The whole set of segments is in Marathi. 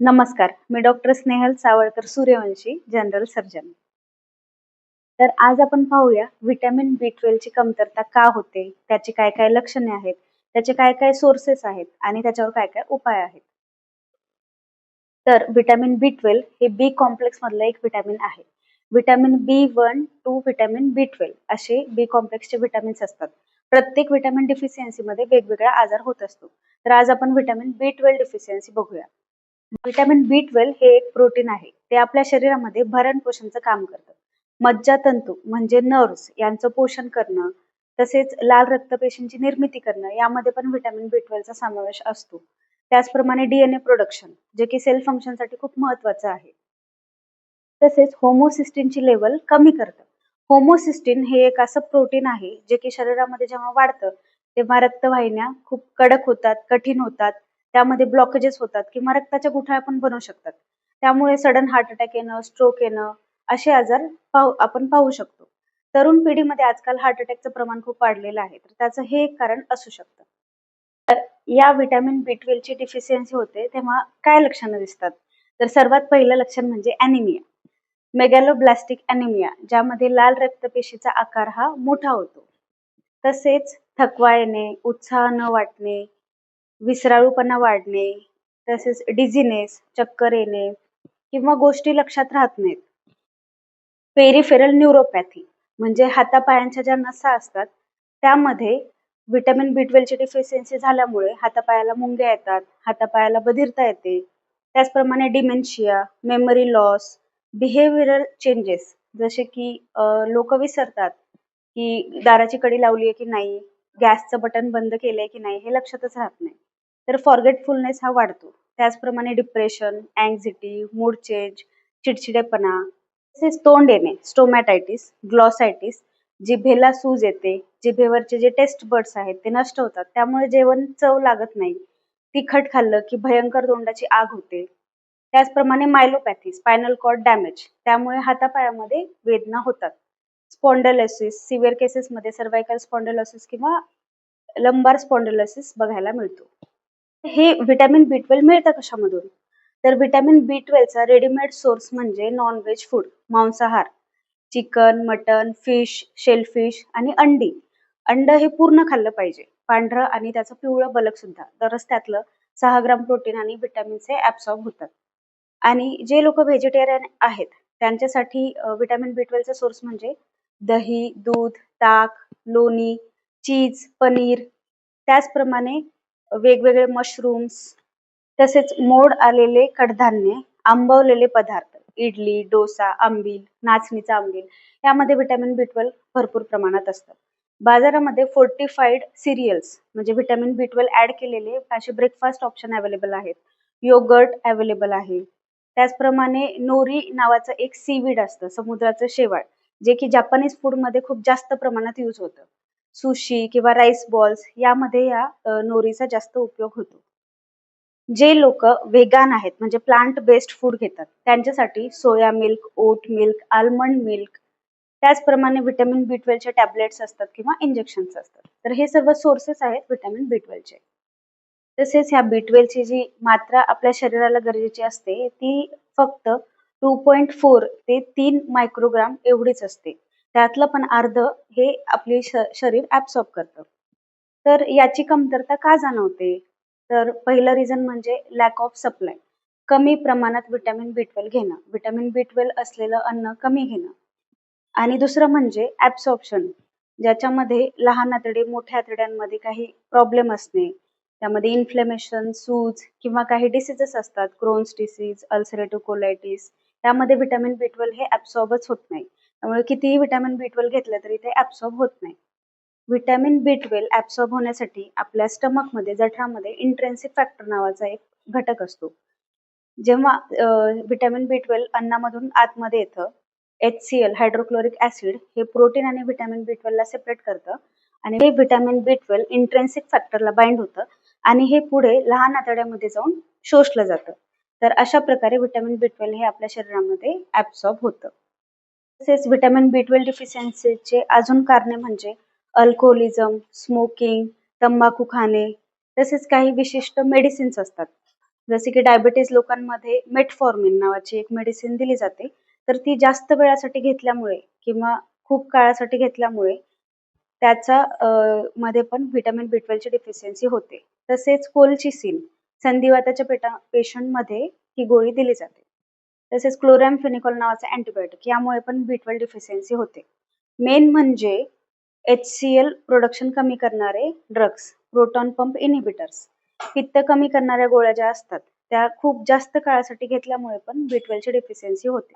नमस्कार, मी doctor Snehal Sawalkar Suryavanshi, general surgeon. तर आज आपण पाहूया व्हिटॅमिन बी12 ची कमतरता का होते, त्याची काय काय लक्षणे आहेत, त्याचे काय काय सोर्सेस आहेत आणि त्याच्यावर काय काय उपाय आहेत. तर व्हिटॅमिन बी12 हे बी कॉम्प्लेक्स मधलं एक व्हिटॅमिन आहे. व्हिटॅमिन बी1, 2, व्हिटॅमिन बी12 असे बी कॉम्प्लेक्सचे व्हिटॅमिन्स असतात. प्रत्येक व्हिटॅमिन डिफिशियन्सी मध्ये वेगवेगळा आजार होत असतो. तर आज आपण व्हिटॅमिन बी12 डिफिशियन्सी बघूया. व्हिटॅमिन बी12 हे एक प्रोटीन आहे. ते आपल्या शरीरामध्ये भरण पोषणाचं काम करतं. मज्जातंतू म्हणजे नर्व्हज यांचं पोषण करणं, तसेच लाल रक्तपेशींची निर्मिती करणं यामध्ये पण व्हिटॅमिन बी12 चा समावेश असतो. त्याचप्रमाणे डीएनए प्रोडक्शन जे की सेल फंक्शनसाठी खूप महत्वाचं आहे. तसेच होमोसिस्टिनची लेवल कमी करतं. होमोसिस्टिन हे एक असं प्रोटीन आहे जे की शरीरामध्ये जेव्हा वाढतं तेव्हा रक्तवाहिन्या खूप कडक होतात, कठीण होतात. त्यामध्ये ब्लॉकेजेस होतात किंवा रक्ताच्या गुठळ्या पण बनू शकतात. त्यामुळे सडन हार्ट अटॅक येणं, स्ट्रोक येणं असे आजार आपण पाहू शकतो. तरुण पिढीमध्ये आजकाल हार्ट अटॅकचं प्रमाण खूप वाढलेलं आहे. तर त्याचं हे एक कारण असू शकतं. तर या व्हिटॅमिन बी12 ची डिफिशियन्सी होते तेव्हा काय लक्षणं दिसतात? तर सर्वात पहिलं लक्षण म्हणजे ॲनिमिया. मेगॅलोब्लास्टिक ॲनिमिया ज्यामध्ये लाल रक्तपेशीचा आकार हा मोठा होतो. तसेच थकवा येणे, उत्साह न वाटणे, विसराळूपणा वाढणे, तसेच डिझीनेस, चक्कर येणे किंवा गोष्टी लक्षात राहत नाहीत. पेरिफेरल न्यूरोपॅथी म्हणजे हातापायांच्या ज्या नसा असतात त्यामध्ये व्हिटॅमिन बी12 ची डिफिशियन्सी झाल्यामुळे हातापायाला मुंग्या येतात, हातापायाला बधिरता येते. त्याचप्रमाणे dementia, memory loss, behavioural changes जसे की लोक विसरतात की दाराची कडी लावली आहे की नाही, गॅसचं बटन बंद केलंय की नाही हे लक्षातच राहत नाही. तर फॉरगेटफुलनेस हा वाढतो. त्याचप्रमाणे डिप्रेशन, अँक्झायटी, मूड चेंज, चिडचिडेपणा, तसेच तोंड येणे, स्टोमॅटायटिस, ग्लॉसायटिस, जिभेला सूज येते, जिभेवरचे जे टेस्ट बड्स आहेत ते नष्ट होतात. त्यामुळे जेवण चव लागत नाही. तिखट खाल्लं की भयंकर तोंडाची आग होते. त्याचप्रमाणे मायलोपॅथी, स्पायनल कॉर्ड डॅमेज, त्यामुळे हातापायामध्ये वेदना होतात. स्पॉन्डिलोसिस, सिव्हिअर केसेसमध्ये सर्व्हायकल स्पॉन्डिलोसिस किंवा लंबार स्पॉन्डिलोसिस बघायला मिळतो. हे व्हिटॅमिन बी12 मिळतं कशामधून? तर व्हिटॅमिन बी12 चा रेडीमेड सोर्स म्हणजे नॉन-व्हेज फूड, मांसाहार, चिकन, मटन, फिश, शेलफिश आणि अंडी. अंड हे पूर्ण खाल्लं पाहिजे. पांढरं आणि त्याचं पिवळं बलक सुद्धा. तरच त्यातलं 6 ग्राम प्रोटीन आणि व्हिटॅमिन्स हे ॲब्सॉर्ब होतात. आणि जे लोक व्हेजिटेरियन आहेत त्यांच्यासाठी व्हिटॅमिन बी12 चा सोर्स म्हणजे दही, दूध, ताक, लोणी, चीज, पनीर, त्याचप्रमाणे वेगवेगळे मशरूम्स, तसेच मोड आलेले कडधान्ये, आंबवलेले पदार्थ, इडली, डोसा, आंबील, नाचणीचा आंबील यामध्ये व्हिटॅमिन बी12 भरपूर प्रमाणात असतात. बाजारामध्ये फोर्टिफाईड सिरियल्स म्हणजे व्हिटॅमिन बी12 ऍड केलेले असे ब्रेकफास्ट ऑप्शन अवेलेबल आहेत. योगर्ट अवेलेबल आहे. त्याचप्रमाणे नोरी नावाचं एक सीवीड असतं, समुद्राचं शेवाळ, जे की जपानीज फूडमध्ये खूप जास्त प्रमाणात यूज होतं. सुशी किंवा राईस बॉल्स यामध्ये या नोरीचा जास्त उपयोग होतो. जे लोक वेगान आहेत म्हणजे प्लांट बेस्ड फूड घेतात त्यांच्यासाठी soya milk, oat milk, almond milk, त्याचप्रमाणे व्हिटॅमिन बी12 चे टॅबलेट्स असतात किंवा इंजेक्शन्स असतात. तर हे सर्व सोर्सेस आहेत व्हिटॅमिन बी12 चे. तसेच ह्या बी12 ची जी मात्रा आपल्या शरीराला गरजेची असते ती फक्त 2.4 ते 3 मायक्रोग्राम एवढीच असते. त्यातलं पण अर्ध हे आपले शरीर ॲब्सॉर्ब करतं. तर याची कमतरता का जाणवते? तर पहिलं रिझन म्हणजे लॅक ऑफ सप्लाय. कमी प्रमाणात व्हिटॅमिन बी12 घेणं, व्हिटॅमिन बी12 असलेलं अन्न कमी घेणं. आणि दुसरं म्हणजे ॲब्सॉर्प्शन, ज्याच्यामध्ये लहान आतडे, मोठ्या आतड्यांमध्ये काही प्रॉब्लेम असणे, त्यामध्ये इन्फ्लेमेशन, सूज किंवा काही डिसीजेस असतात, क्रोन्स डिसीज, अल्सरेटिव्ह कोलायटिस, त्यामध्ये व्हिटॅमिन बी12 हे ॲब्सॉर्बच होत नाही. त्यामुळे कितीही व्हिटॅमिन बी12 घेतलं तरी ते ॲब्सॉर्ब होत नाही. व्हिटॅमिन बी12 ॲब्सॉर्ब होण्यासाठी आपल्या स्टमकमध्ये, जठरामध्ये इंट्रिन्सिक फॅक्टर नावाचा एक घटक असतो. जेव्हा व्हिटॅमिन बी12 अन्नामधून आतमध्ये येतं, HCl हायड्रोक्लोरिक ऍसिड हे प्रोटीन आणि व्हिटॅमिन बी12 ला सेपरेट करतं आणि हे व्हिटॅमिन बी12 इंट्रिन्सिक फॅक्टरला बाइंड होतं आणि हे पुढे लहान आतड्यामध्ये जाऊन शोषलं जातं. तर अशा प्रकारे व्हिटॅमिन बी12 हे आपल्या शरीरामध्ये ॲब्सॉर्ब होतं. तसेच व्हिटॅमिन बी12 डिफिशियन्सीचे अजून कारणे म्हणजे अल्कोहोलिझम, स्मोकिंग, तंबाखू खाणे, तसेच काही विशिष्ट मेडिसिन्स असतात. जसे की डायबिटीज लोकांमध्ये मेटफॉर्मिन नावाची एक मेडिसिन दिली जाते. तर ती जास्त वेळासाठी घेतल्यामुळे किंवा खूप काळासाठी घेतल्यामुळे त्याचा मध्ये पण व्हिटॅमिन बी12 ची डेफिशियन्सी होते. तसेच कोलचिसिन संधिवाताच्या पेशंटमध्ये ही गोळी दिली जाते. तसेच क्लोरॅम्फेनिकॉल नावाचा अँटिबायोटिक यामुळे पण बी12 डेफिशियन्सी होते. मेन म्हणजे HCl प्रोडक्शन कमी करणारे ड्रग्स, प्रोटॉन पंप इन्हिबिटर्स. पित्त कमी करणाऱ्या गोळ्या ज्या असतात त्या खूप जास्त काळासाठी घेतल्यामुळे पण बी12 ची डेफिशियन्सी होते.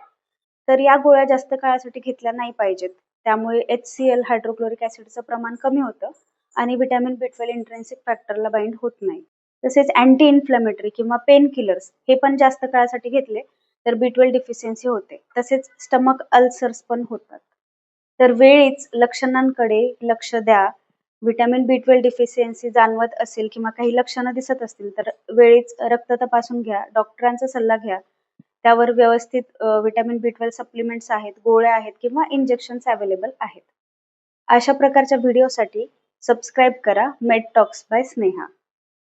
तर या गोळ्या जास्त काळासाठी घेतल्या नाही पाहिजेत. त्यामुळे HCl हायड्रोक्लोरिक ॲसिडचं प्रमाण कमी होतं आणि व्हिटॅमिन बी12 इंट्रिन्सिक फॅक्टरला बाइंड होत नाही. तसेच अँटी इन्फ्लेमेटरी किंवा पेन किलर्स हे पण जास्त काळासाठी घेतले तर बी12 डेफिशियन्सी होते. तसेच स्टमक अल्सर्स पण होतात. तर वेळीच लक्षणांकडे लक्ष द्या. व्हिटॅमिन बी12 डेफिशियन्सी जाणवत असेल किंवा काही लक्षणं दिसत असतील तर वेळीच रक्त तपासून घ्या, डॉक्टरांचा सल्ला घ्या. त्यावर व्यवस्थित व्हिटॅमिन बी12 सप्लिमेंट्स आहेत, गोळ्या आहेत किंवा इंजेक्शन्स अवेलेबल आहेत. अशा प्रकारच्या व्हिडिओसाठी सबस्क्राईब करा मेड टॉक्स बाय स्नेहा.